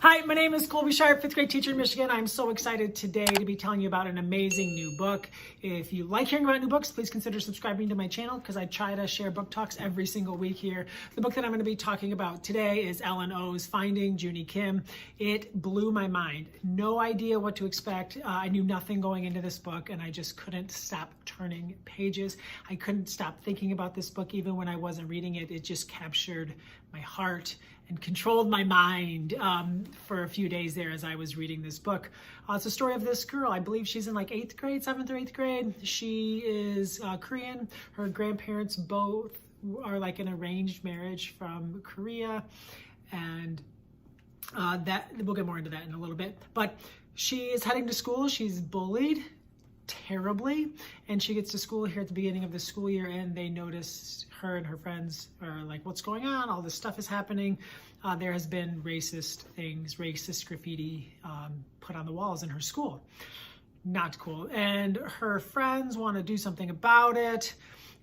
Hi, my name is Colby Sharp, 5th grade teacher in Michigan. I'm so excited today to be telling you about an amazing new book. If you like hearing about new books, please consider subscribing to my channel because I try to share book talks every single week here. The book that I'm going to be talking about today is Ellen O's Finding Junie Kim. It blew my mind. No idea what to expect. I knew nothing going into this book and I just couldn't stop turning pages. I couldn't stop thinking about this book even when I wasn't reading it. It just captured my heart and controlled my mind for a few days there as I was reading this book. It's a story of this girl. I believe she's in like 8th grade, 7th or 8th grade. She is Korean. Her grandparents both are like an arranged marriage from Korea. And that we'll get more into that in a little bit. But she is heading to school. She's bullied terribly, and she gets to school here at the beginning of the school year, and they notice her and her friends are like, what's going on? All this stuff is happening. There has been racist things, racist graffiti put on the walls in her school. Not cool. And her friends want to do something about it,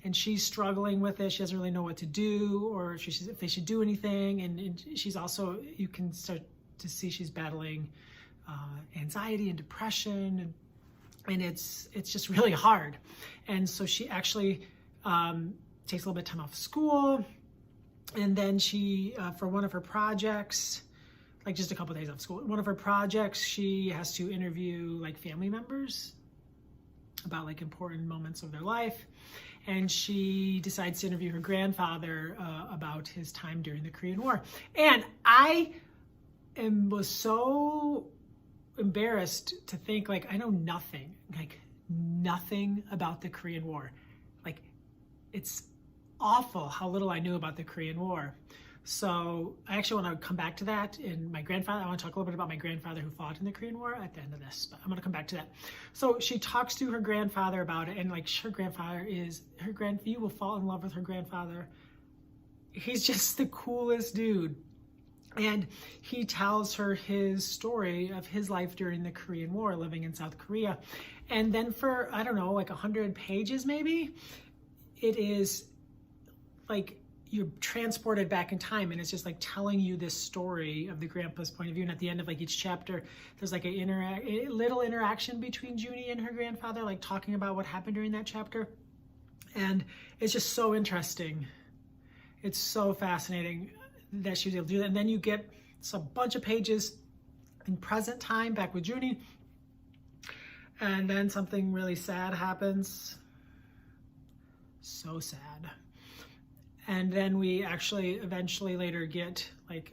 and she's struggling with it. She doesn't really know what to do or if they should do anything. And she's also, you can start to see she's battling anxiety and depression, and it's just really hard. And so she actually takes a little bit of time off school, and then she, for one of her projects, like just a couple of days off school, one of her projects, she has to interview like family members about like important moments of their life. And she decides to interview her grandfather about his time during the Korean War. And I was so embarrassed to think like I know nothing about the Korean War. Like, it's awful how little I knew about the Korean War. So I actually want to come back to that in my grandfather. I want to talk a little bit about my grandfather who fought in the Korean War at the end of this, but I'm going to come back to that. So she talks to her grandfather about it, and like her grandfather is you will fall in love with her grandfather. He's just the coolest dude. And he tells her his story of his life during the Korean War, living in South Korea. And then for, I don't know, like 100 pages maybe, it is like you're transported back in time, and it's just like telling you this story of the grandpa's point of view. And at the end of like each chapter, there's like a little interaction between Junie and her grandfather, like talking about what happened during that chapter. And it's just so interesting. It's so fascinating that she was able to do that. And then you get a bunch of pages in present time back with Junie. And then something really sad happens. So sad. And then we actually eventually later get like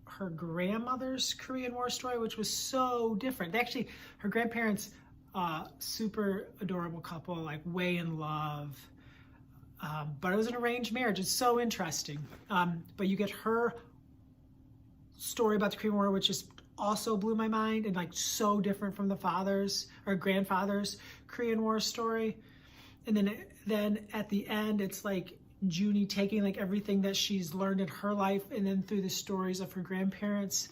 her grandmother's Korean War story, which was so different. Her grandparents, super adorable couple, like way in love. But it was an arranged marriage. It's so interesting. But you get her story about the Korean War, which just also blew my mind, and like so different from the grandfather's Korean War story. And then at the end, it's like Junie taking like everything that she's learned in her life, and then through the stories of her grandparents,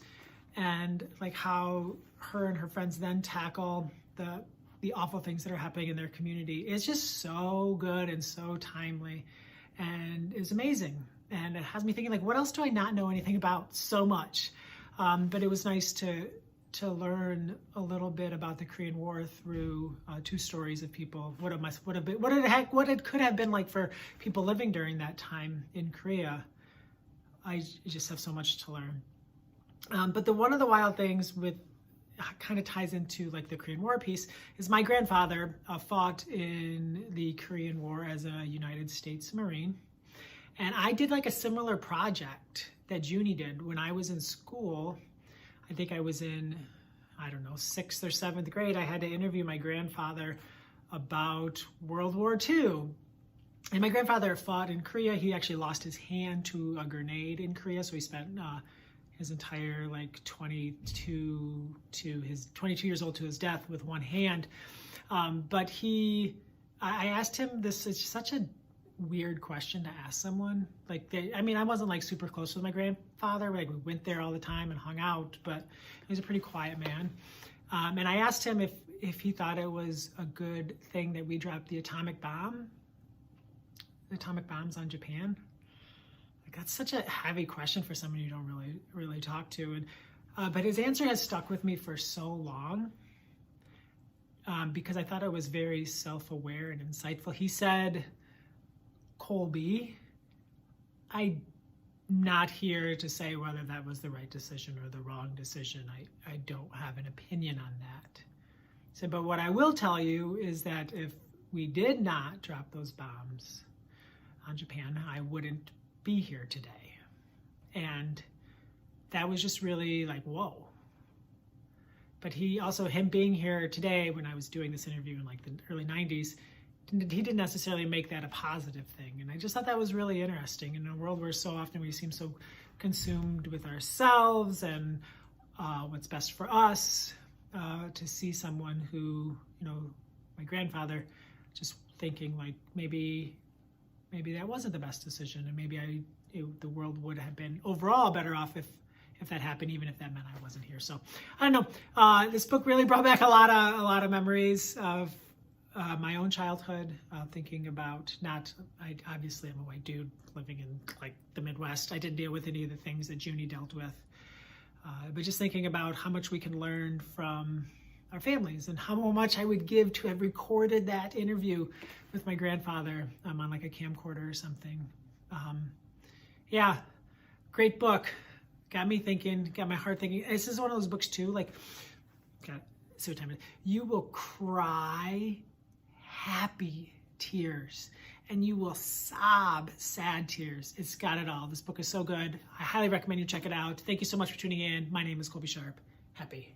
and like how her and her friends then tackle the awful things that are happening in their community. It's just so good and so timely, and it's amazing. And it has me thinking like, what else do I not know anything about so much? But it was nice to learn a little bit about the Korean War through two stories of people. What it could have been like for people living during that time in Korea. I just have so much to learn. But one of the wild things with kind of ties into like the Korean War piece is my grandfather fought in the Korean War as a United States Marine. And I did like a similar project that Junie did when I was in school. I think I was in, I don't know, 6th or 7th grade. I had to interview my grandfather about World War II. And my grandfather fought in Korea. He actually lost his hand to a grenade in Korea. So he spent his entire like 22 years old to his death with one hand. But I asked him, this is such a weird question to ask someone. Like, I wasn't like super close with my grandfather. Like, we went there all the time and hung out, but he was a pretty quiet man. And I asked him if he thought it was a good thing that we dropped the atomic bombs on Japan. Like, that's such a heavy question for someone you don't really talk to. But his answer has stuck with me for so long because I thought it was very self-aware and insightful. He said, Colby, I'm not here to say whether that was the right decision or the wrong decision. I don't have an opinion on that. So, but what I will tell you is that if we did not drop those bombs on Japan, I wouldn't be here today. And that was just really like, whoa. But him being here today when I was doing this interview in like the early 90s, he didn't necessarily make that a positive thing. And I just thought that was really interesting in a world where so often we seem so consumed with ourselves and what's best for us, to see someone who, my grandfather, just thinking like maybe that wasn't the best decision, and maybe the world would have been overall better off if that happened, even if that meant I wasn't here. So I don't know. This book really brought back a lot of memories of my own childhood, thinking about obviously I'm a white dude living in like the Midwest. I didn't deal with any of the things that Junie dealt with, but just thinking about how much we can learn from our families and how much I would give to have recorded that interview with my grandfather on like a camcorder or something. Yeah, great book. Got me thinking, got my heart thinking. This is one of those books too, like, God, see what time it is. You will cry happy tears and you will sob sad tears. It's got it all. This book is so good. I highly recommend you check it out. Thank you so much for tuning in. My name is Colby Sharp. Happy.